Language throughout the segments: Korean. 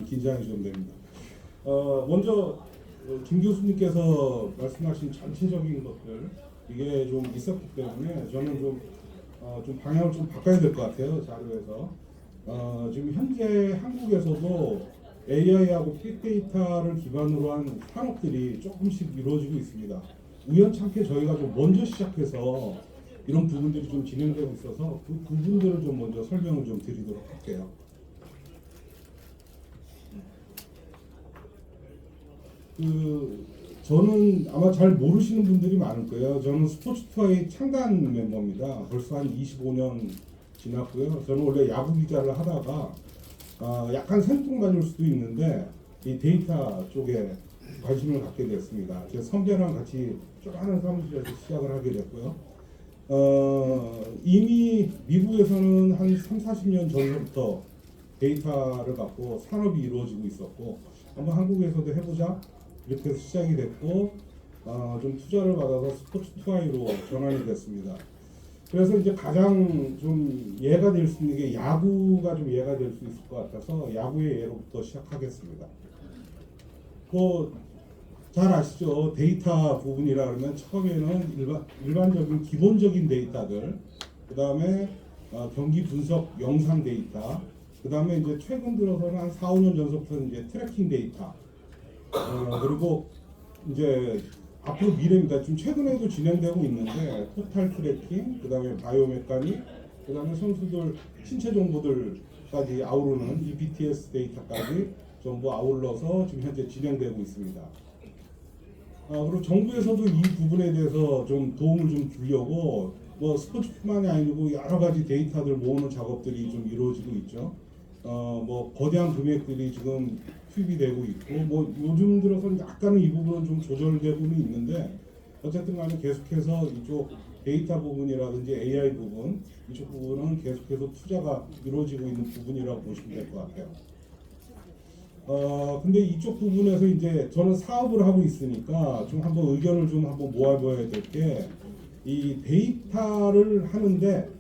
긴장이 좀 됩니다. 먼저 김 교수님께서 말씀하신 전체적인 것들 이게 좀 있었기 때문에 저는 좀 방향을 좀 바꿔야 될 것 같아요. 자료에서 지금 현재 한국에서도 AI하고 빅데이터를 기반으로 한 산업들이 조금씩 이루어지고 있습니다. 우연찮게 저희가 좀 먼저 시작해서 이런 부분들이 좀 진행되고 있어서 그 부분들을 좀 먼저 설명을 좀 드리도록 할게요. 저는 아마 잘 모르시는 분들이 많을 거예요. 저는 스포츠투아의 창단 멤버입니다. 벌써 한 25년 지났고요. 저는 원래 야구 기자를 하다가 약간 생뚱맞을 수도 있는데 이 데이터 쪽에 관심을 갖게 됐습니다. 제 선배랑 같이 조그마한 사무실에서 시작을 하게 됐고요. 이미 미국에서는 한 3, 40년 전부터 데이터를 갖고 산업이 이루어지고 있었고 한번 한국에서도 해보자 이렇게 해서 시작이 됐고 좀 투자를 받아서 스포츠투아이로 전환이 됐습니다. 그래서 이제 가장 좀 예가 될 수 있는 게 야구가 좀 예가 될 수 있을 것 같아서 야구의 예로부터 시작하겠습니다. 잘 아시죠? 데이터 부분이라 그러면 처음에는 일반적인 기본적인 데이터들, 그 다음에 경기 분석 영상 데이터, 그 다음에 이제 최근 들어서는 한 4, 5년 전부터 이제 트래킹 데이터, 그리고 이제 앞으로 미래입니다. 지금 최근에도 진행되고 있는데 토탈 트래킹, 그 다음에 바이오메카닉, 그 다음에 선수들 신체 정보들까지 아우르는 EPTS 데이터까지 전부 아울러서 지금 현재 진행되고 있습니다. 그리고 정부에서도 이 부분에 대해서 좀 도움을 좀 주려고 뭐 스포츠뿐만이 아니고 여러 가지 데이터들 모으는 작업들이 좀 이루어지고 있죠. 뭐 거대한 금액들이 지금 투입이 되고 있고 뭐 요즘 들어서는 약간은 이 부분은 좀 조절되고는 있는데 어쨌든 간에 계속해서 이쪽 데이터 부분이라든지 AI 부분 이쪽 부분은 계속해서 투자가 이루어지고 있는 부분이라고 보시면 될 것 같아요. 근데 이쪽 부분에서 이제 저는 사업을 하고 있으니까 좀 한번 의견을 좀 한번 모아봐야 될 게 이 데이터를 하는데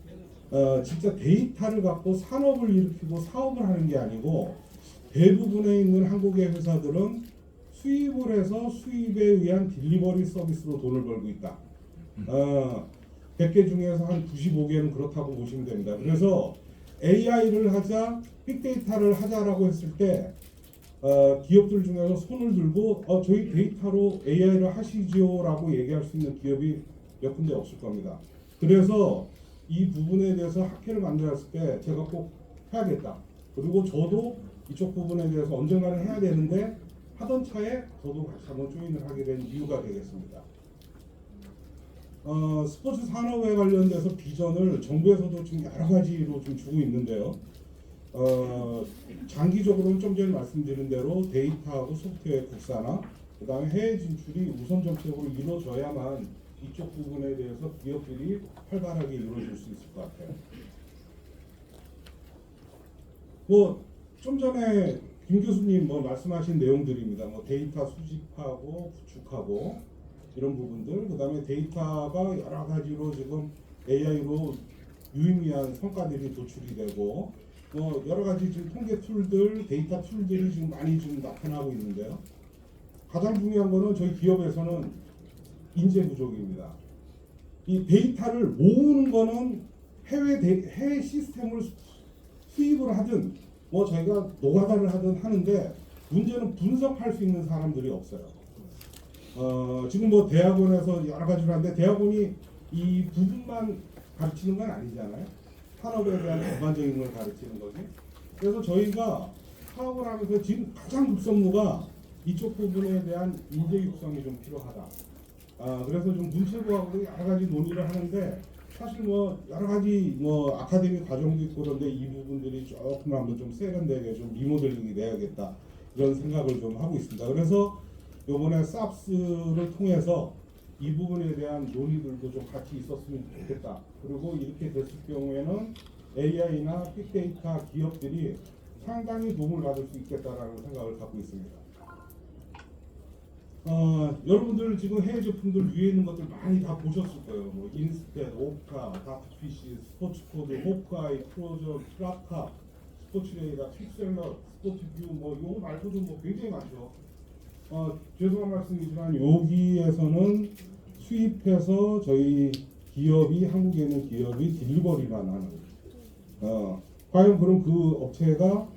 진짜 데이터를 갖고 산업을 일으키고 사업을 하는 게 아니고 대부분에 있는 한국의 회사들은 수입을 해서 수입에 의한 딜리버리 서비스로 돈을 벌고 있다. 100개 중에서 한 95개는 그렇다고 보시면 됩니다. 그래서 AI를 하자, 빅데이터를 하자라고 했을 때 기업들 중에서 손을 들고 저희 데이터로 AI를 하시지요 라고 얘기할 수 있는 기업이 몇 군데 없을 겁니다. 그래서 이 부분에 대해서 학회를 만들었을 때 제가 꼭 해야겠다. 그리고 저도 이쪽 부분에 대해서 언젠가는 해야 되는데 하던 차에 저도 같이 한번 조인을 하게 된 이유가 되겠습니다. 스포츠 산업에 관련돼서 비전을 정부에서도 지금 여러 가지로 좀 주고 있는데요. 장기적으로는 좀 전에 말씀드린 대로 데이터하고 소프트웨어 국산화, 그 다음에 해외 진출이 우선 정책으로 이루어져야만 이쪽 부분에 대해서 기업들이 활발하게 이루어질 수 있을 것 같아요. 좀 전에 김 교수님 말씀하신 내용들입니다. 데이터 수집하고 구축하고 이런 부분들, 그 다음에 데이터가 여러 가지로 지금 AI로 유의미한 성과들이 도출이 되고 여러 가지 지금 통계 툴들, 데이터 툴들이 지금 많이 지금 나타나고 있는데요. 가장 중요한 거는 저희 기업에서는 인재 부족입니다. 이 데이터를 모으는 거는 해외 시스템을 수입을 하든 저희가 노가다를 하든 하는데 문제는 분석할 수 있는 사람들이 없어요. 지금 대학원에서 여러 가지를 하는데 대학원이 이 부분만 가르치는 건 아니잖아요. 산업에 대한 전반적인 걸 가르치는 거지. 그래서 저희가 사업을 하면서 지금 가장 급선무가 이쪽 부분에 대한 인재 육성이 좀 필요하다. 그래서 좀 문체부하고 여러 가지 논의를 하는데 사실 여러 가지 아카데미 과정도 있고 그런데 이 부분들이 조금 한번 좀 세련되게 좀 리모델링이 돼야겠다 이런 생각을 좀 하고 있습니다. 그래서 이번에 쌉스를 통해서 이 부분에 대한 논의들도 좀 같이 있었으면 좋겠다. 그리고 이렇게 됐을 경우에는 AI나 빅데이터 기업들이 상당히 도움을 받을 수 있겠다라는 생각을 갖고 있습니다. 여러분들 지금 해외 제품들 위에 있는 것들 많이 다 보셨을 거예요. 인스텟, 오카, 다크피시, 스포츠코드, 호크아이, 프로저, 트라카, 스포츠레이다, 픽셀러, 스포츠뷰 뭐 이거 말고도 뭐 굉장히 많죠. 죄송한 말씀이지만 여기에서는 수입해서 저희 기업이 한국에 있는 기업이 딜리버리만 하는. 과연 그럼 그 업체가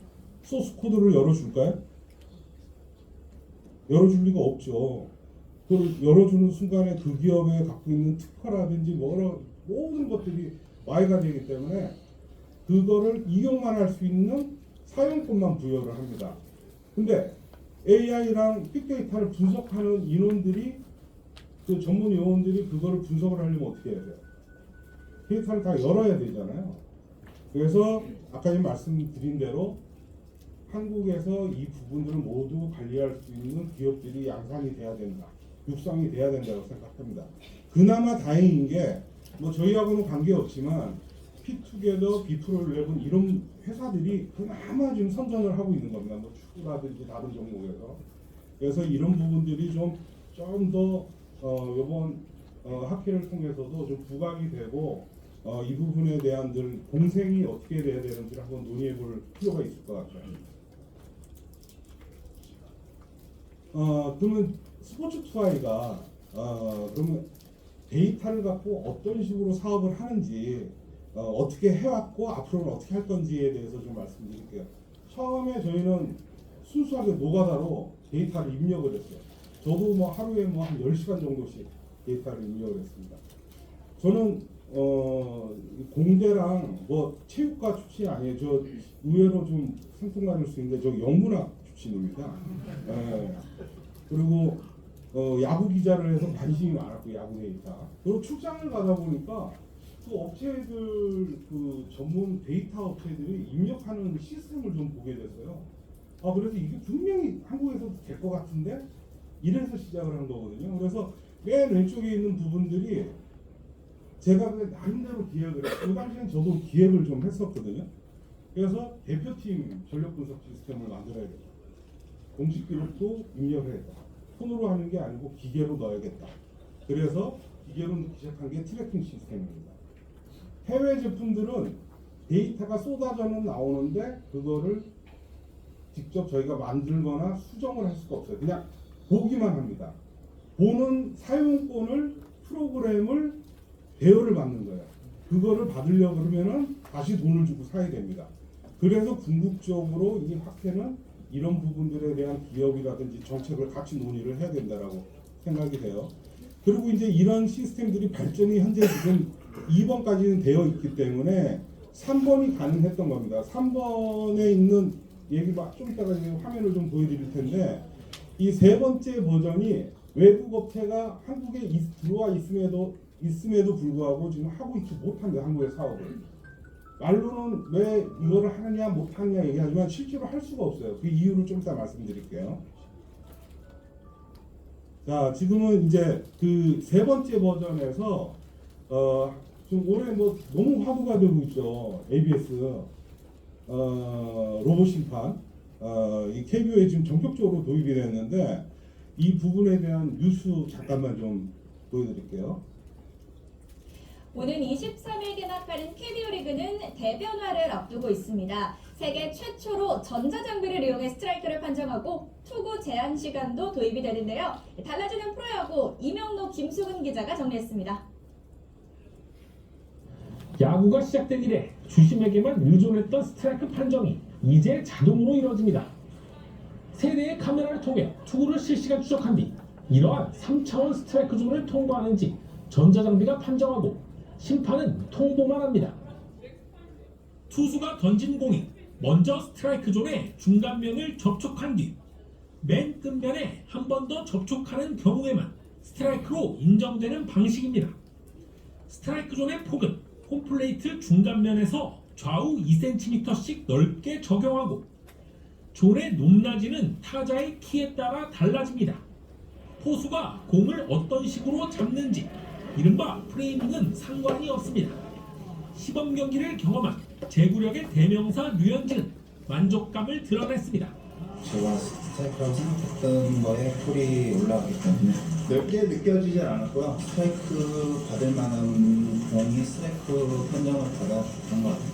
소스 코드를 열어줄까요? 열어줄 리가 없죠. 그걸 열어주는 순간에 그 기업에 갖고 있는 특허라든지 모든 것들이 와해가 되기 때문에 그거를 이용만 할 수 있는 사용권만 부여를 합니다. 근데 AI랑 빅데이터를 분석하는 인원들이 그 전문 요원들이 그거를 분석을 하려면 어떻게 해야 돼요? 데이터를 다 열어야 되잖아요. 그래서 아까 말씀드린 대로 한국에서 이 부분들을 모두 관리할 수 있는 기업들이 양산이 돼야 된다. 육성이 돼야 된다고 생각합니다. 그나마 다행인 게 뭐 저희하고는 관계없지만 피투게더, 비프로11 이런 회사들이 그나마 지금 선전을 하고 있는 겁니다. 뭐 축구라든지 다른 종목에서. 그래서 이런 부분들이 좀 더 이번 학회를 통해서도 좀 부각이 되고 이 부분에 대한 공생이 어떻게 돼야 되는지를 한번 논의해 볼 필요가 있을 것 같아요. 그러면 스포츠 투아이가 그러면 데이터를 갖고 어떤 식으로 사업을 하는지 어떻게 해왔고 앞으로는 어떻게 할 건지에 대해서 좀 말씀드릴게요. 처음에 저희는 순수하게 노가다로 데이터를 입력을 했어요. 저도 뭐 하루에 뭐 한 10시간 정도씩 데이터를 입력을 했습니다. 저는 공대랑 뭐 체육과 출신이 아니에요. 저 의외로 좀 생뚱맞을 수 있는데 저 영문학 출신입니다. 그리고 야구 기자를 해서 관심이 많았고 야구 데이터. 그리고 출장을 가다 보니까 그 업체들 그 전문 데이터 업체들이 입력하는 시스템을 좀 보게 됐어요. 그래서 이게 분명히 한국에서도 될 것 같은데 이래서 시작을 한 거거든요. 그래서 맨 왼쪽에 있는 부분들이 제가 그 나름대로 기획을 했어요. 그 당시엔 저도 기획을 좀 했었거든요. 그래서 대표팀 전력 분석 시스템을 만들어야겠다. 공식 기록도 입력해야겠다. 손으로 하는 게 아니고 기계로 넣어야겠다. 그래서 기계로 넣기 시작한 게 트래킹 시스템입니다. 해외 제품들은 데이터가 쏟아져는 나오는데 그거를 직접 저희가 만들거나 수정을 할 수가 없어요. 그냥 보기만 합니다. 보는 사용권을 프로그램을 대여를 받는 거예요. 그거를 받으려고 그러면은 다시 돈을 주고 사야 됩니다. 그래서 궁극적으로 이 학회는 이런 부분들에 대한 기업이라든지 정책을 같이 논의를 해야 된다라고 생각이 돼요. 그리고 이제 이런 시스템들이 발전이 현재 지금 2번까지는 되어 있기 때문에 3번이 가능했던 겁니다. 3번에 있는 얘기 좀 이따가 화면을 좀 보여드릴 텐데 이 세 번째 버전이 외국 업체가 한국에 들어와 있음에도 불구하고 지금 하고 있지 못합니다. 한국의 사업을. 말로는 왜 이거를 하느냐 못하느냐 얘기하지만 실제로 할 수가 없어요. 그 이유를 좀 이따 말씀드릴게요. 자, 지금은 이제 그 세 번째 버전에서 지금 올해 뭐 너무 화두가 되고 있죠. ABS 로봇 심판 이 KBO에 지금 전격적으로 도입이 됐는데 이 부분에 대한 뉴스 잠깐만 좀 보여드릴게요. 오는 23일 개막하는 KBO 리그는 대변화를 앞두고 있습니다. 세계 최초로 전자장비를 이용해 스트라이크를 판정하고 투구 제한 시간도 도입이 되는데요. 달라지는 프로야구 이명록 김수근 기자가 정리했습니다. 야구가 시작된 이래 주심에게만 의존했던 스트라이크 판정이 이제 자동으로 이루어집니다. 세대의 카메라를 통해 투구를 실시간 추적한 뒤 이러한 3차원 스트라이크 존을 통과하는지 전자장비가 판정하고 심판은 통보만 합니다. 투수가 던진 공이 먼저 스트라이크 존의 중간면을 접촉한 뒤 맨 끝면에 한 번 더 접촉하는 경우에만 스트라이크로 인정되는 방식입니다. 스트라이크 존의 폭은 홈플레이트 중간면에서 좌우 2cm씩 넓게 적용하고 존의 높낮이는 타자의 키에 따라 달라집니다. 포수가 공을 어떤 식으로 잡는지 이른바 프레이밍은 상관이 없습니다. 시범 경기를 경험한 제구력의 대명사 류현진은 만족감을 드러냈습니다. 제가 스트라이크라고 생각했던 거에 콜이 올라가기 때문에 넓게 느껴지진 않았고요. 스트라이크 받을 만한 공이 스트라이크 판정을 받았던 것 같아요.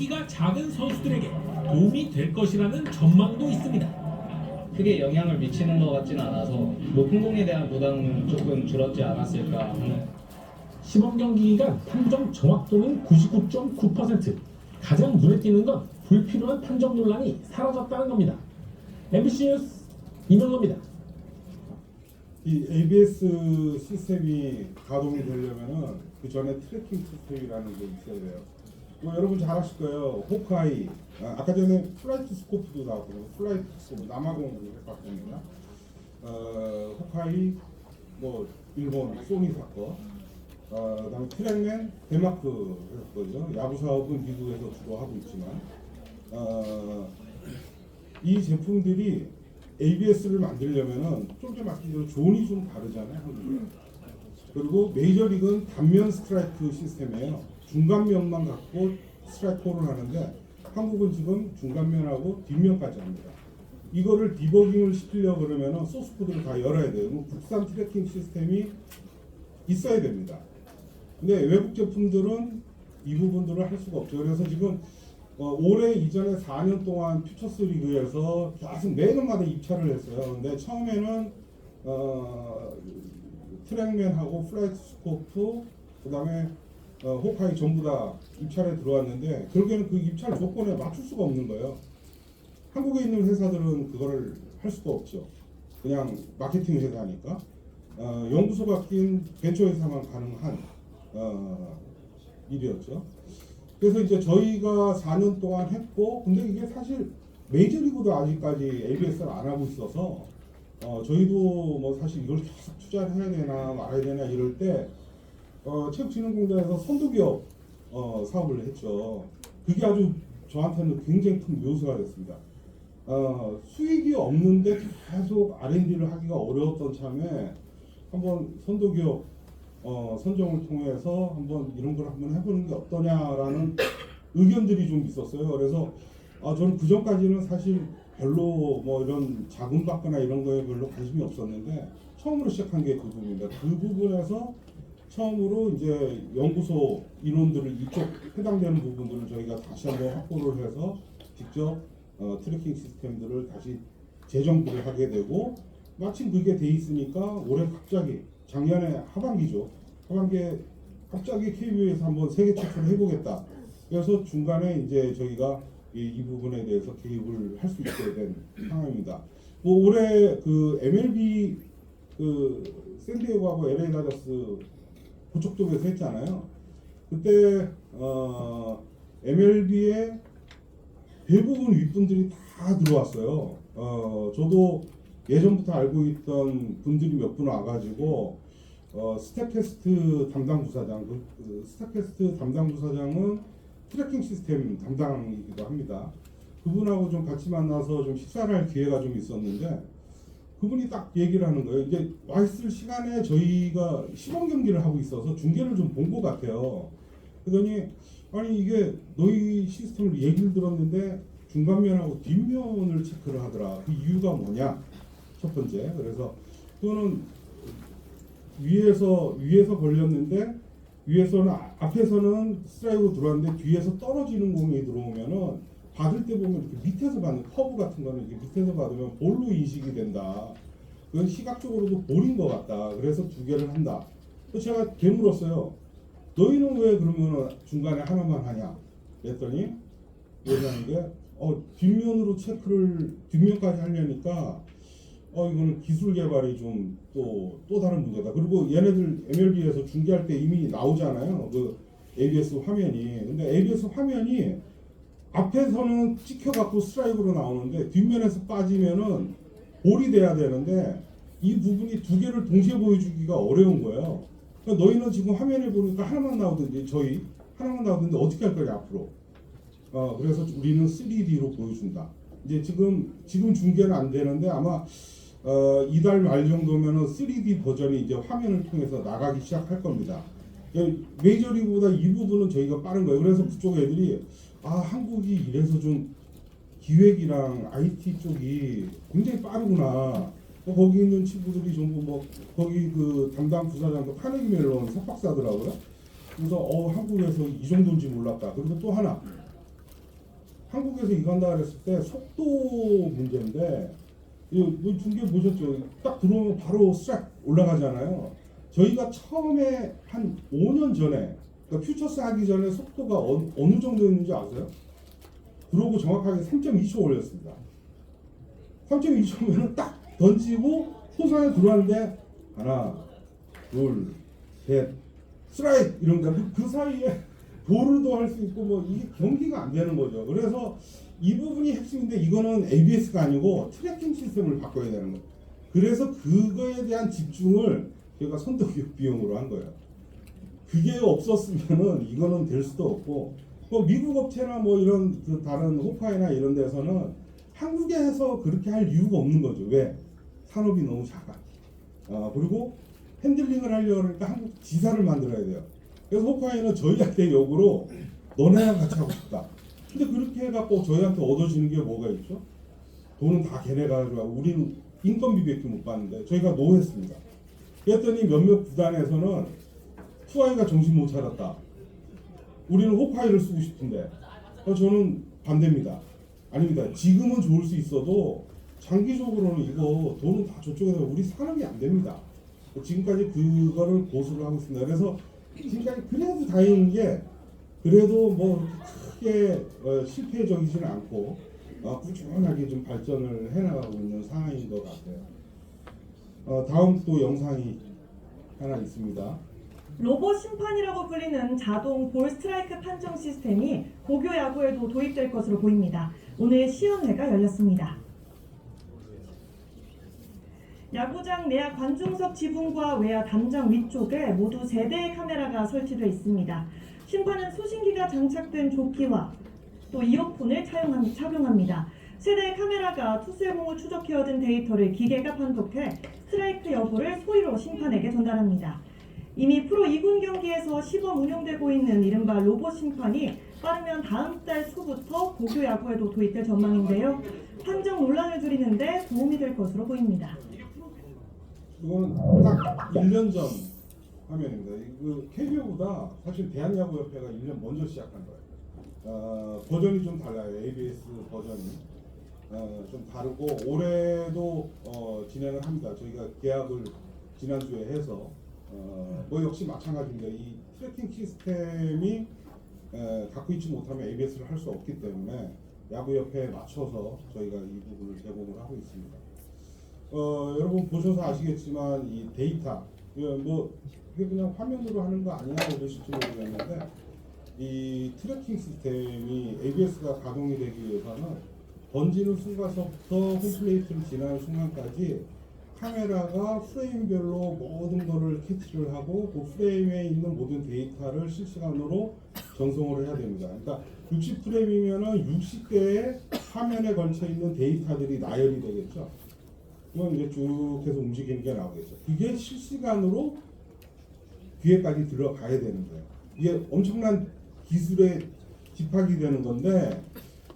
키가 작은 선수들에게 도움이 될 것이라는 전망도 있습니다. 크게 영향을 미치는 것 같지는 않아서 높은 공에 대한 부담은 조금 줄었지 않았을까 하는. 시범 경기 기간 판정 정확도는 99.9%. 가장 눈에 띄는 건 불필요한 판정 논란이 사라졌다는 겁니다. MBC 뉴스 이명호입니다. 이 ABS 시스템이 가동이 되려면은 그 전에 트래킹 시스템이라는 게 있어야 돼요. 뭐 여러분 잘 아실 거예요. 호크아이, 아까 전에 플라이트 스코프도 나왔거든요. 플라이트 스코프, 남아공 해봤습니다. 호크아이, 뭐 일본 소니 사건, 그다음에 트랙맨 덴마크 거죠. 야구 사업은 미국에서 주로 하고 있지만, 이 제품들이 ABS를 만들려면은 좀 전에 말씀드린 존이 좀 다르잖아요, 한국은. 그리고 메이저리그는 단면 스트라이크 시스템이에요. 중간면만 갖고 스트라이크를 하는데 한국은 지금 중간면하고 뒷면까지 합니다. 이거를 디버깅을 시키려고 그러면은 소스 코드를 다 열어야 돼요. 그럼 국산 트래킹 시스템이 있어야 됩니다. 근데 외국 제품들은 이 부분들을 할 수가 없죠. 그래서 지금 올해 이전에 4년 동안 퓨처스 리그에서 계속 매년마다 입찰을 했어요. 근데 처음에는 트랙맨하고 플라이트 스코프, 그 다음에 호카이 전부 다 입찰에 들어왔는데 결국에는 그 입찰 조건에 맞출 수가 없는 거예요. 한국에 있는 회사들은 그거를 할 수가 없죠. 그냥 마케팅 회사니까. 연구소가 낀 벤처 회사만 가능한 일이었죠. 그래서 이제 저희가 4년 동안 했고, 근데 이게 사실 메이저리그도 아직까지 ABS를 안 하고 있어서 저희도 뭐 사실 이걸 계속 투자를 해야 되나 말아야 되나 이럴 때 체육진흥공단에서 선도기업 사업을 했죠. 그게 아주 저한테는 굉장히 큰 묘수가 됐습니다. 수익이 없는데 계속 R&D를 하기가 어려웠던 참에 한번 선도기업 선정을 통해서 한번 이런 걸 한번 해보는 게 어떠냐라는 의견들이 좀 있었어요. 그래서 저는 그 전까지는 사실 별로 뭐 이런 자금 받거나 이런 거에 별로 관심이 없었는데 처음으로 시작한 게 그 부분입니다. 그 부분에서 처음으로 이제 연구소 인원들을 이쪽 해당되는 부분들을 저희가 다시 한번 확보를 해서 직접 트래킹 시스템들을 다시 재정비를 하게 되고, 마침 그게 돼 있으니까 올해 갑자기 작년에 하반기죠. 하반기에 갑자기 KBO에서 한번 세계 최초로 해보겠다. 그래서 중간에 이제 저희가 이 부분에 대해서 개입을 할 수 있게 된 상황입니다. 뭐 올해 그 MLB 그 샌디에고하고 LA 다저스 고척돔에서 했잖아요. 그때 MLB에 대부분 윗분들이 다 들어왔어요. 저도 예전부터 알고 있던 분들이 몇 분 와가지고 스태캐스트 담당 부사장, 그 스태캐스트 담당 부사장은 트래킹 시스템 담당이기도 합니다. 그분하고 좀 같이 만나서 좀 식사를 할 기회가 좀 있었는데 그분이 딱 얘기를 하는 거예요. 이제 와 있을 시간에 저희가 시범 경기를 하고 있어서 중계를 좀 본 것 같아요. 그러더니 아니 이게 너희 시스템을 얘기를 들었는데 중간면하고 뒷면을 체크를 하더라. 그 이유가 뭐냐? 첫 번째. 그래서 그거는 위에서 걸렸는데 위에서는 앞에서는 스트라이크로 들어왔는데 뒤에서 떨어지는 공이 들어오면은 받을 때 보면 이렇게 밑에서 받는 커브 같은 거는 이렇게 밑에서 받으면 볼로 인식이 된다. 그건 시각적으로도 볼인 것 같다. 그래서 두 개를 한다. 그래서 제가 되물었어요. 너희는 왜 그러면 중간에 하나만 하냐? 그랬더니 얘기하는 게 뒷면으로 체크를 뒷면까지 하려니까 이거는 기술 개발이 좀 또 다른 문제다. 그리고 얘네들 MLB에서 중계할 때 이미 나오잖아요. 그 ABS 화면이. 근데 ABS 화면이 앞에서는 찍혀갖고 스트라이크로 나오는데 뒷면에서 빠지면은 볼이 돼야 되는데 이 부분이 두 개를 동시에 보여주기가 어려운 거예요. 그러니까 너희는 지금 화면에 보니까 하나만 나오던데 저희 하나만 나오던데 어떻게 할 거냐 앞으로. 그래서 우리는 3D로 보여준다. 이제 지금 중계는 안 되는데 아마 이달 말 정도면은 3D 버전이 이제 화면을 통해서 나가기 시작할 겁니다. 메이저리그보다 이 부분은 저희가 빠른 거예요. 그래서 그쪽 애들이 한국이 이래서 좀 기획이랑 IT 쪽이 굉장히 빠르구나. 거기 있는 친구들이 전부 뭐 거기 그 담당 부사장도 카네기 멜론 석박사더라고요. 그래서 한국에서 이 정도인지 몰랐다. 그리고 또 하나 한국에서 이거 한다 그랬을 때 속도 문제인데 이 중계 보셨죠? 딱 들어오면 바로 싹 올라가잖아요. 저희가 처음에 한 5년 전에 그러니까 퓨처스 하기 전에 속도가 어느 정도였는지 아세요? 들어오고 정확하게 3.2초 올렸습니다. 3.2초면 딱 던지고 호선에 들어왔는데 하나, 둘, 셋, 스트라이크 이런 거 그 사이에 볼도 할 수 있고 뭐 이게 경기가 안 되는 거죠. 그래서 이 부분이 핵심인데 이거는 ABS가 아니고 트래킹 시스템을 바꿔야 되는 거예요. 그래서 그거에 대한 집중을 저희가 선도교육 비용으로 한 거예요. 그게 없었으면은 이거는 될 수도 없고 뭐 미국 업체나 뭐 이런 그 다른 호파이나 이런 데서는 한국에서 그렇게 할 이유가 없는 거죠. 왜? 산업이 너무 작아. 그리고 핸들링을 하려고 하니까 한국 지사를 만들어야 돼요. 그래서 호파이는 저희한테 역으로 너네랑 같이 하고 싶다. 근데 그렇게 해갖고 저희한테 얻어지는 게 뭐가 있죠? 돈은 다 걔네가 가지고 우리는 인건비밖에 못 받는데 저희가 노했습니다. 그랬더니 몇몇 구단에서는 투아이가 정신 못 차렸다. 우리는 호파이를 쓰고 싶은데 저는 반대입니다. 아닙니다. 지금은 좋을 수 있어도 장기적으로는 이거 돈은 다 저쪽에서 우리 산업이 안 됩니다. 지금까지 그거를 고수를 하고 있습니다. 그래서 지금까지 그래도 다행인 게 그래도 뭐 크게 실패적이지는 않고 꾸준하게 좀 발전을 해나가고 있는 상황인 것 같아요. 다음 또 영상이 하나 있습니다. 로봇 심판이라고 불리는 자동 볼 스트라이크 판정 시스템이 고교 야구에도 도입될 것으로 보입니다. 오늘 시연회가 열렸습니다. 야구장 내야 관중석 지붕과 외야 담장 위쪽에 모두 3대의 카메라가 설치되어 있습니다. 심판은 수신기가 장착된 조끼와 또 이어폰을 착용합니다. 3대의 카메라가 투수의 공을 추적해 얻은 데이터를 기계가 판독해 스트라이크 여부를 소리로 심판에게 전달합니다. 이미 프로 2군 경기에서 시범 운용되고 있는 이른바 로봇 심판이 빠르면 다음 달 초부터 고교 야구에도 도입될 전망인데요. 판정 논란을 줄이는 데 도움이 될 것으로 보입니다. 이거는 딱 1년 전 화면입니다. 그 KBO보다 사실 대한야구협회가 1년 먼저 시작한 거예요. 버전이 좀 달라요. ABS 버전이 좀 다르고 올해도 진행을 합니다. 저희가 계약을 지난주에 해서 뭐 역시 마찬가지입니다. 이 트래킹 시스템이 갖고 있지 못하면 ABS를 할 수 없기 때문에 야구협회에 맞춰서 저희가 이 부분을 제공을 하고 있습니다. 여러분 보셔서 아시겠지만 이 데이터 뭐 이게 그냥 화면으로 하는 거 아니냐 이러실지 모르겠는데 이 트래킹 시스템이 ABS가 가동이 되기 위해서는 던지는 순간서부터 홈플레이트를 지나는 순간까지 카메라가 프레임별로 모든 거를 캐치를 하고 그 프레임에 있는 모든 데이터를 실시간으로 전송을 해야 됩니다. 그러니까 60프레임이면은 60개의 화면에 걸쳐 있는 데이터들이 나열이 되겠죠. 그건 이제 쭉 해서 움직이는 게 나오겠죠. 그게 실시간으로 귀에까지 들어가야 되는 거예요. 이게 엄청난 기술의 집합이 되는 건데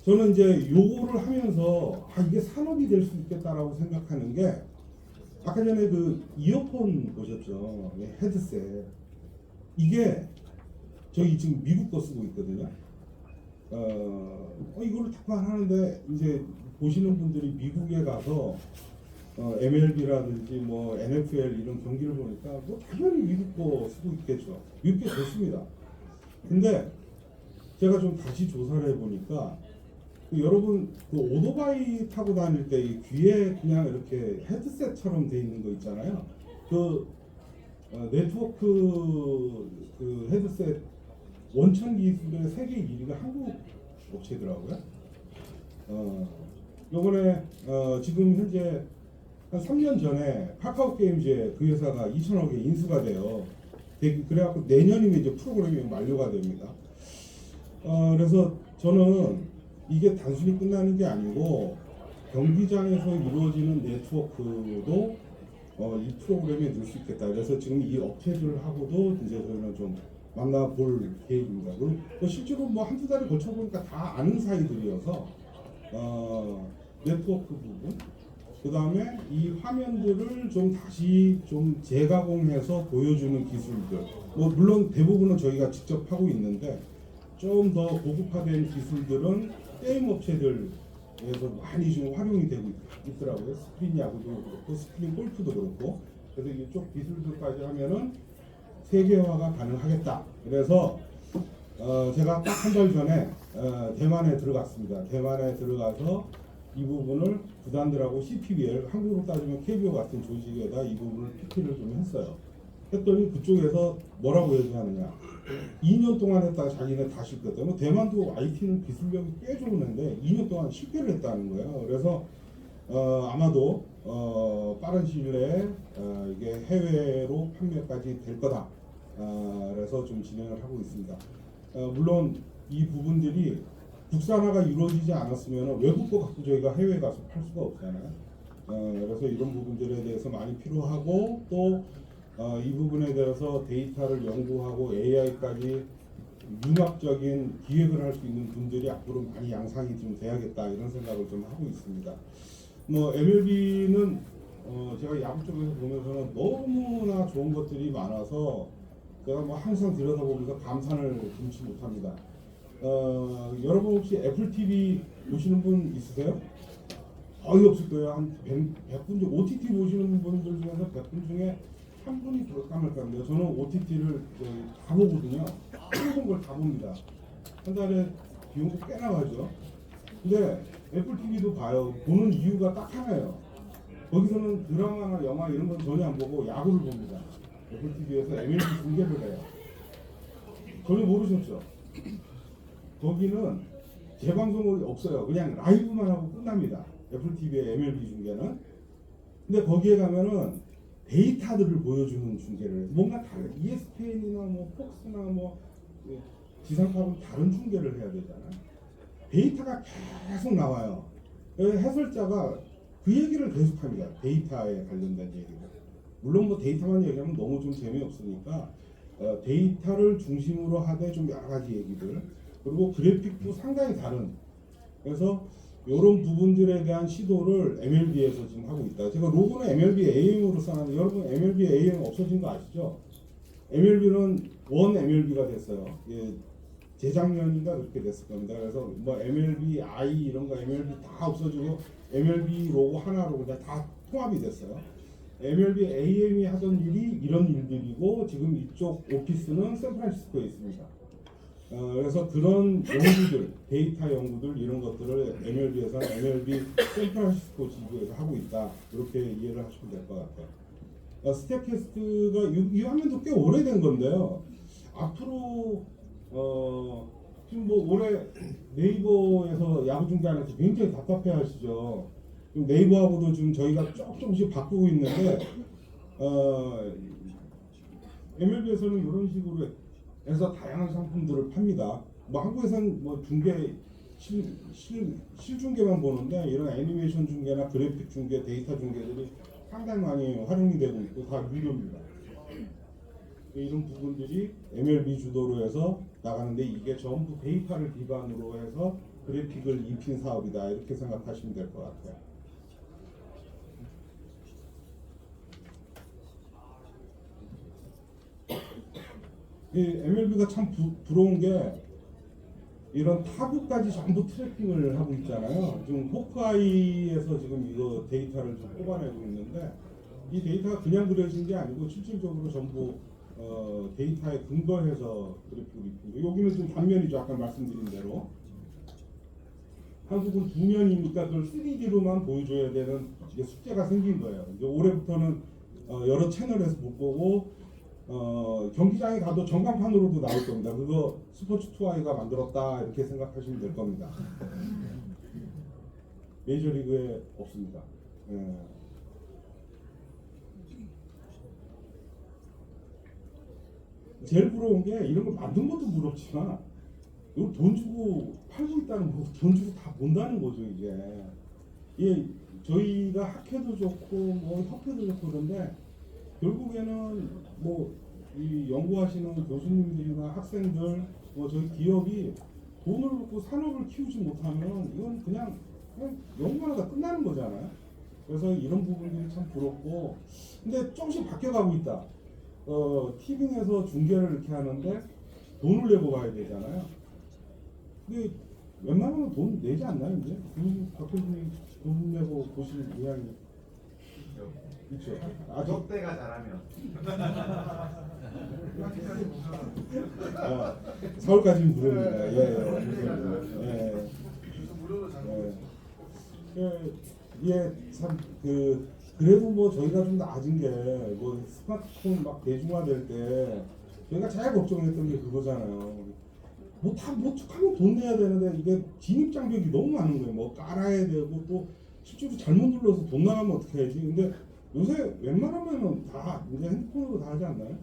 저는 이제 요거를 하면서 이게 산업이 될 수 있겠다라고 생각하는 게 아까 전에 그 이어폰 보셨죠? 헤드셋. 이게 저희 지금 미국 거 쓰고 있거든요. 이거를 자꾸만 하는데 이제 보시는 분들이 미국에 가서 MLB라든지 뭐 NFL 이런 경기를 보니까 뭐 당연히 미국 거 쓰고 있겠죠. 미국 게 좋습니다. 근데 제가 좀 다시 조사를 해보니까 여러분 그 오토바이 타고 다닐 때 이 귀에 그냥 이렇게 헤드셋처럼 돼 있는 거 있잖아요. 그 네트워크 그 헤드셋 원천 기술의 세계 1위가 한국 업체더라고요. 요번에 지금 현재 한 3년 전에 카카오 게임즈에 그 회사가 2천억에 인수가 돼요. 그래갖고 내년이면 이제 프로그램이 만료가 됩니다. 그래서 저는 이게 단순히 끝나는 게 아니고 경기장에서 이루어지는 네트워크도 이 프로그램에 넣을 수 있겠다. 그래서 지금 이 업체들하고도 이제 저희는 좀 만나볼 계획입니다. 그리고 실제로 뭐 한두 달에 걸쳐 보니까 다 아는 사이들이어서 네트워크 부분, 그 다음에 이 화면들을 좀 다시 좀 재가공해서 보여주는 기술들. 뭐 물론 대부분은 저희가 직접 하고 있는데 좀 더 고급화된 기술들은 게임 업체들에서 많이 지금 활용이 되고 있더라고요. 스크린 야구도 그렇고 스크린 골프도 그렇고. 그래서 이쪽 기술들까지 하면은 세계화가 가능하겠다. 그래서 제가 딱 한 달 전에 대만에 들어갔습니다. 대만에 들어가서 이 부분을 구단들하고 CPBL, 한국으로 따지면 KBO 같은 조직에다 이 부분을 PT를 좀 했어요. 했더니 그쪽에서 뭐라고 얘기하느냐. 2년 동안 했다가 자기네 다 실패했다. 뭐 대만도 IT는 기술력이 꽤 좋은데 2년 동안 실패를 했다는 거예요. 그래서 아마도 빠른 시일 내에 이게 해외로 판매까지 될 거다. 그래서 좀 진행을 하고 있습니다. 물론 이 부분들이 국산화가 이루어지지 않았으면 외국 거 갖고 저희가 해외 가서 팔 수가 없잖아요. 그래서 이런 부분들에 대해서 많이 필요하고 또 이 부분에 대해서 데이터를 연구하고 AI까지 융합적인 기획을 할 수 있는 분들이 앞으로 많이 양상이 좀 돼야겠다 이런 생각을 좀 하고 있습니다. 뭐 MLB는 제가 야구 쪽에서 보면서는 너무나 좋은 것들이 많아서 제가 뭐 항상 들여다보면서 감탄을 금치 못합니다. 여러분 혹시 애플 TV 보시는 분 있으세요? 거의 없을 거예요. 한 100분 중 OTT 보시는 분들 중에서 100분 중에 한 분이 볼까 말까 합니다. 저는 OTT를 다 보거든요. 모든 걸 다 봅니다. 한 달에 비용도 꽤 나가죠. 근데 애플 TV도 봐요. 보는 이유가 딱 하나예요. 거기서는 드라마나 영화 이런 건 전혀 안 보고 야구를 봅니다. 애플 TV에서 MLB 중계를 해요. 전혀 모르셨죠? 거기는 재방송이 없어요. 그냥 라이브만 하고 끝납니다. 애플 TV의 MLB 중계는. 근데 거기에 가면은 데이터들을 보여주는 중계를 해요. 뭔가 다른 ESPN이나 뭐 폭스나 뭐 지상파하고 다른 중계를 해야 되잖아요. 데이터가 계속 나와요. 해설자가 그 얘기를 계속합니다. 데이터에 관련된 얘기를. 물론 뭐 데이터만 얘기하면 너무 좀 재미없으니까 데이터를 중심으로 하되 좀 여러 가지 얘기들 그리고 그래픽도 상당히 다른. 그래서 이런 부분들에 대한 시도를 MLB에서 지금 하고 있다. 제가 로고는 MLB AM으로 써놨는데 여러분 MLB AM 없어진 거 아시죠? MLB는 원 MLB가 됐어요. 예, 재작년인가 그렇게 됐을 겁니다. 그래서 뭐 MLB I 이런 거 MLB 다 없어지고 MLB 로고 하나로 그냥 다 통합이 됐어요. MLB AM이 하던 일이 이런 일들이고 지금 이쪽 오피스는 샌프란시스코에 있습니다. 그래서 그런 연구들, 데이터 연구들 이런 것들을 MLB에서는 MLB 샌프란시스코 지부에서 하고 있다. 이렇게 이해를 하시면 될 것 같아요. 스텝캐스트가 이 화면도 꽤 오래된 건데요. 앞으로 지금 뭐 올해 네이버에서 야구 중계하면서 굉장히 답답해하시죠. 네이버하고도 지금 저희가 조금씩 바꾸고 있는데 MLB에서는 이런 식으로 해서 다양한 상품들을 팝니다. 뭐 한국에서는 뭐 중계 실중계만 보는데 이런 애니메이션 중계나 그래픽 중계, 데이터 중계들이 상당히 많이 활용이 되고 있고 다 유료입니다. 이런 부분들이 MLB 주도로 해서 나가는데 이게 전부 데이터를 기반으로 해서 그래픽을 입힌 사업이다 이렇게 생각하시면 될 것 같아요. 이 MLB가 참 부러운 게 이런 타구까지 전부 트래킹을 하고 있잖아요. 지금 호크아이에서 지금 이거 데이터를 좀 뽑아내고 있는데 이 데이터가 그냥 그려진 게 아니고 실질적으로 전부 데이터에 근거해서 그래픽을 입히고 여기는 좀 단면이죠. 아까 말씀드린 대로 한국은 2면이니까 그걸 3D로만 보여줘야 되는 이게 숙제가 생긴 거예요. 이제 올해부터는 여러 채널에서 못 보고 경기장에 가도 전광판으로도 나올 겁니다. 그거 스포츠 투아이가 만들었다 이렇게 생각하시면 될 겁니다. 메이저리그에 없습니다. 제일 부러운 게 이런 걸 만든 것도 부럽지만 이걸 돈 주고 팔고 있다는 거, 돈 주고 다 본다는 거죠 이게. 예, 저희가 학회도 좋고 뭐 협회도 좋고 그런데 결국에는 뭐 이 연구하시는 교수님들이나 학생들 뭐 저희 기업이 돈을 받고 산업을 키우지 못하면 이건 그냥 연구만 하다 끝나는 거잖아요. 그래서 이런 부분들이 참 부럽고 근데 조금씩 바뀌어가고 있다. 티빙에서 중계를 이렇게 하는데 돈을 내고 봐야 되잖아요. 근데 웬만하면 돈 내지 않나요 이제? 박 교수님 돈 내고 보실 의향이 있죠? 아직 적대가 잘하면 서울까지는 무료입니다. 이게 참 그래도 뭐 저희가 좀 나아진 게 뭐 스마트폰 막 대중화될 때 저희가 제일 걱정했던 게 그거잖아요. 뭐 툭하면 돈 내야 되는데 이게 진입 장벽이 너무 많은 거예요. 뭐 깔아야 되고 또 실제로 잘못 눌러서 돈 나가면 어떻게 하지? 근데 요새 웬만하면은 다 이제 핸드폰으로 다 하지 않나요?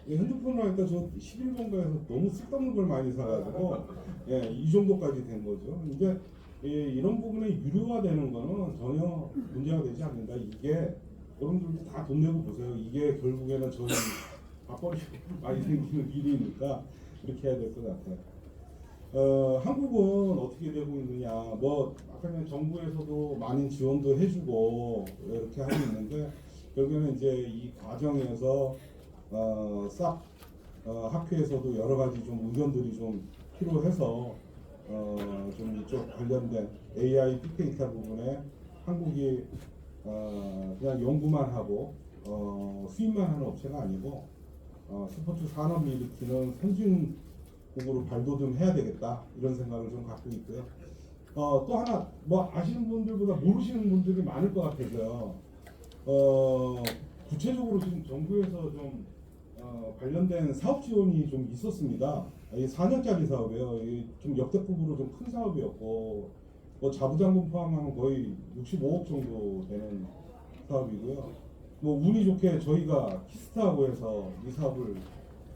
핸드폰으로 하니까 저 11번가에서 너무 쓸데없는 걸 많이 사가지고 이 정도까지 된 거죠. 이제 이런 부분에 유료화되는 거는 전혀 문제가 되지 않는다. 이게 여러분들도 다 돈 내고 보세요. 이게 결국에는 저희 밥벌이 많이 생기는 일이니까 이렇게 해야 될 것 같아요. 한국은 어떻게 되고 있느냐? 뭐 아까 전에 정부에서도 많은 지원도 해주고 이렇게 하고 있는데 결국에는 이제 이 과정에서 싹 학회에서도 여러 가지 좀 의견들이 좀 필요해서 좀 이쪽 관련된 AI 빅데이터 부분에 한국이 그냥 연구만 하고 수입만 하는 업체가 아니고 스포츠 산업을 일으키는 선진국으로 발돋움해야 되겠다 이런 생각을 좀 갖고 있고요. 또 하나 뭐 아시는 분들보다 모르시는 분들이 많을 것 같아서요. 구체적으로 지금 정부에서 좀 관련된 사업 지원이 좀 있었습니다. 이 4년짜리 사업이에요. 좀 역대급으로 좀 큰 사업이었고 뭐 자부담금 포함하면 거의 65억 정도 되는 사업이고요. 뭐 운이 좋게 저희가 키스타고에서 이 사업을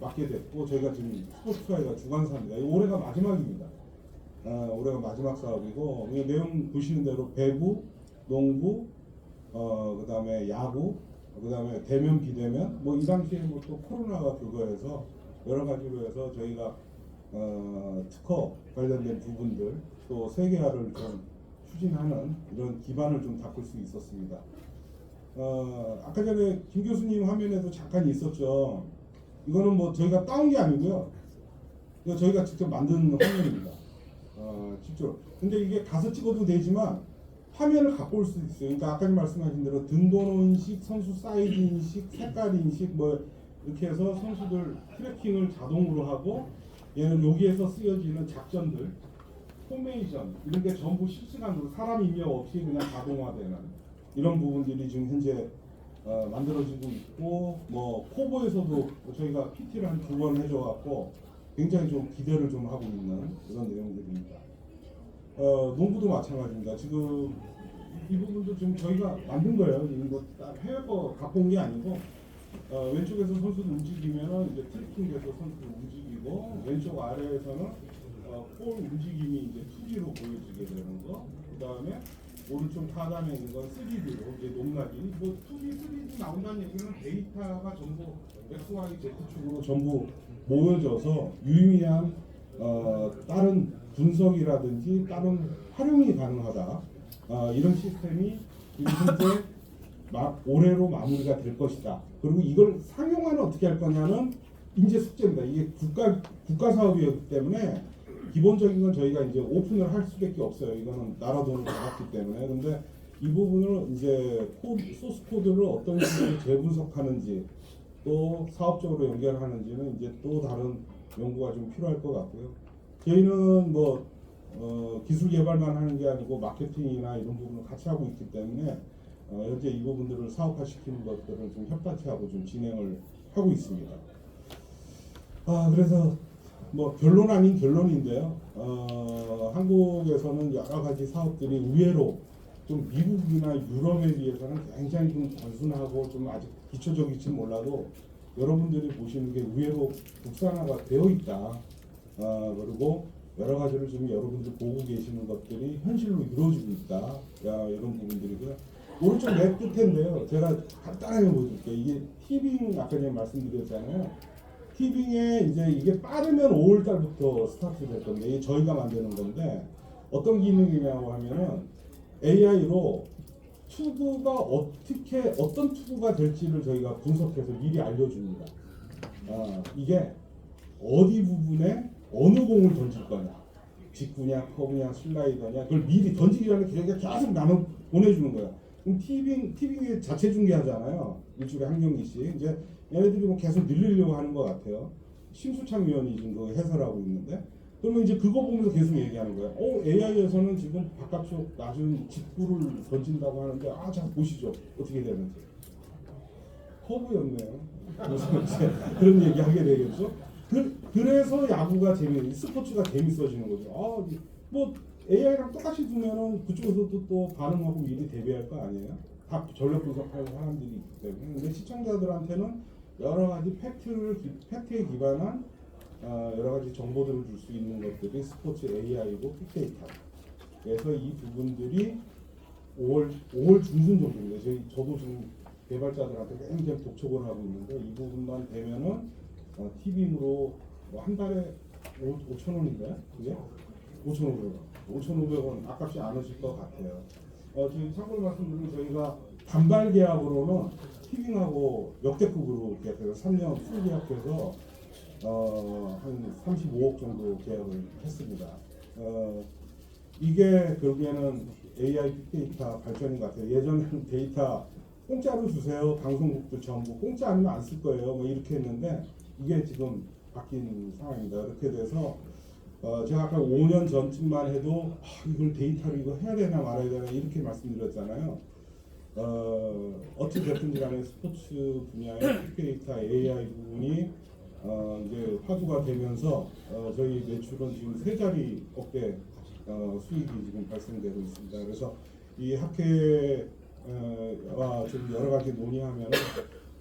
맡게 됐고 저희가 지금 스포츠카이가 주관사입니다. 올해가 마지막입니다. 올해가 마지막 사업이고 내용 보시는 대로 배구, 농구, 그다음에 야구, 그다음에 대면 비대면 뭐 이 당시에 뭐 또 코로나가 그거에서 여러 가지로 해서 저희가 특허 관련된 부분들 또 세계화를 좀 추진하는 이런 기반을 좀 닦을 수 있었습니다. 아까 전에 김 교수님 화면에도 잠깐 있었죠. 이거는 뭐 저희가 따온 게 아니고요. 이거 저희가 직접 만든 화면입니다. 직접. 근데 이게 가서 찍어도 되지만 화면을 갖고 올 수 있어요. 그러니까 아까 말씀하신 대로 등번호 인식, 선수 사이즈 인식, 색깔 인식 뭐 이렇게 해서 선수들 트래킹을 자동으로 하고 얘는 여기에서 쓰여지는 작전들, 포메이션 이런 게 전부 실시간으로 사람 입력 없이 그냥 자동화되는 이런 부분들이 지금 현재 만들어지고 있고 뭐 코보에서도 저희가 PT를 한 2번 해줘갖고 굉장히 좀 기대를 좀 하고 있는 이런 내용들입니다. 농구도 마찬가지입니다. 지금 이 부분도 지금 저희가 만든 거예요. 이거 해외 거 갖고 온 게 아니고 왼쪽에서 선수들 움직이면은 이제 트래킹돼서 선수들 움직이고 왼쪽 아래에서는 볼 움직임이 이제 2D로 보여지게 되는 거. 그 다음에 오른쪽 하단에 있는 건 3D로 이제 높낮이 뭐 2D, 3D 나온다는 얘기는 데이터가 전부 X, Y, Z 축으로 전부 모여져서 유의미한 다른 분석이라든지 다른 활용이 가능하다. 이런 시스템이 지금 현재 올해로 마무리가 될 것이다. 그리고 이걸 상용화는 어떻게 할 거냐는 인재 숙제입니다. 이게 국가 사업이었기 때문에 기본적인 건 저희가 이제 오픈을 할 수밖에 없어요. 이거는 나라 돈을 받았기 때문에. 근데 이 부분을 이제 소스 코드를 어떤 식으로 재분석하는지 또 사업적으로 연결하는지는 이제 또 다른 연구가 좀 필요할 것 같고요. 저희는 뭐 기술 개발만 하는 게 아니고 마케팅이나 이런 부분을 같이 하고 있기 때문에 현재 이 부분들을 사업화시키는 것들을 좀 협단체하고 좀 진행을 하고 있습니다. 그래서 뭐 결론 아닌 결론인데요. 한국에서는 여러 가지 사업들이 의외로 좀 미국이나 유럽에 비해서는 굉장히 좀 단순하고 좀 아직 기초적일지 몰라도 여러분들이 보시는 게 의외로 국산화가 되어 있다. 그리고 여러 가지를 지금 여러분들이 보고 계시는 것들이 현실로 이루어지고 있다. 이런 부분들이고요. 오른쪽 맨 끝인데요. 제가 간단하게 보여드릴게요. 이게 티빙 아까 전에 말씀드렸잖아요. 티빙에 이제 이게 빠르면 5월달부터 스타트 될 건데 이게 저희가 만드는 건데 어떤 기능이냐고 하면은 AI로 투구가 어떤 투구가 될지를 저희가 분석해서 미리 알려줍니다. 이게 어디 부분에 어느 공을 던질 거냐. 직구냐, 커브냐, 슬라이더냐 그걸 미리 던지기 전에 저희가 계속 나눠 보내주는 거야. 그럼 TV 자체 중계하잖아요. 일주일에 한 경기씩. 이제 얘네들이 뭐 계속 늘리려고 하는 것 같아요. 심수창 위원이 지금 그거 해설하고 있는데 그러면 이제 그거 보면서 계속 얘기하는 거예요. AI에서는 지금 바깥쪽 낮은 직구를 던진다고 하는데 자 보시죠. 어떻게 되는지. 커브였네요. 그래서 이제 그런 얘기 하게 되겠죠. 그래서 야구가 스포츠가 재밌어지는 거죠. 뭐 AI랑 똑같이 두면은 그쪽에서도 또 반응하고 미리 대비할 거 아니에요? 다 전력 분석하는 사람들이 있기 때문에. 근데 시청자들한테는 여러 가지 팩트에 기반한 여러 가지 정보들을 줄 수 있는 것들이 스포츠 AI고 빅데이터. 그래서 이 부분들이 5월 중순 정도입니다. 저도 지금 개발자들한테 굉장히 독촉을 하고 있는데 이 부분만 되면은 TV로 한 달에 5,000원인가요? 그게? 5,500원 아깝지 않으실 것 같아요. 지금 참고로 말씀드리면 저희가 단발 계약으로는 티빙하고 역대급으로 계약해서 3년 풀 계약해서 한 35억 정도 계약을 했습니다. 이게 결국에는 AI 빅데이터 발전인 것 같아요. 예전에는 데이터 공짜로 주세요. 방송국도 전부 공짜 아니면 안 쓸 거예요. 뭐 이렇게 했는데 이게 지금 바뀐 상황입니다. 이렇게 돼서 제가 아까 5년 전쯤만 해도 이걸 데이터를 이거 해야 되나 말아야 되나 이렇게 말씀드렸잖아요. 어찌 됐든지 간에 스포츠 분야의 빅데이터 AI 부분이 이제 화두가 되면서 저희 매출은 지금 3자리 억대 수익이 지금 발생되고 있습니다. 그래서 이 학회와 좀 여러 가지 논의하면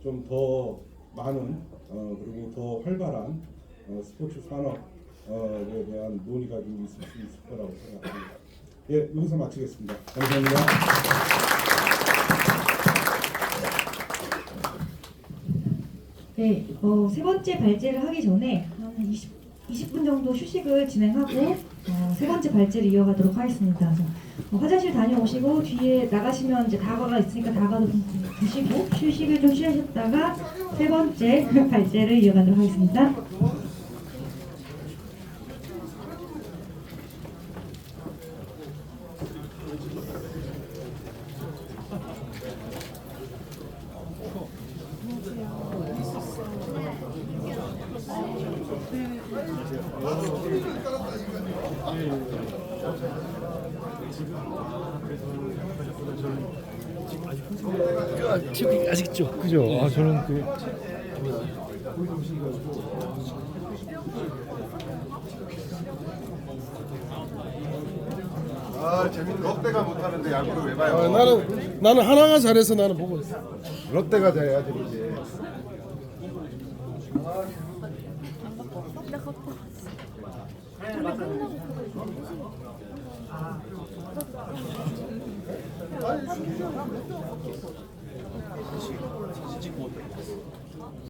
좀 더 많은 그리고 더 활발한 스포츠 산업에 대한 논의가 좀 있을 수 있을 거라고 생각합니다. 예, 여기서 마치겠습니다. 감사합니다. 네, 세 번째 발제를 하기 전에 한 20분 정도 휴식을 진행하고 세 번째 발제를 이어가도록 하겠습니다. 그래서 화장실 다녀오시고 뒤에 나가시면 이제 다과가 있으니까 다과도 좀 드시고 휴식을 좀 취하셨다가 세 번째 발제를 이어가도록 하겠습니다. 아직죠. 그죠? 저는 그 재밌는 롯데가 못하는데 야구를 왜 봐요? 나는 하나가 잘해서 나는 보고 있어. 롯데가 잘해야지 이제.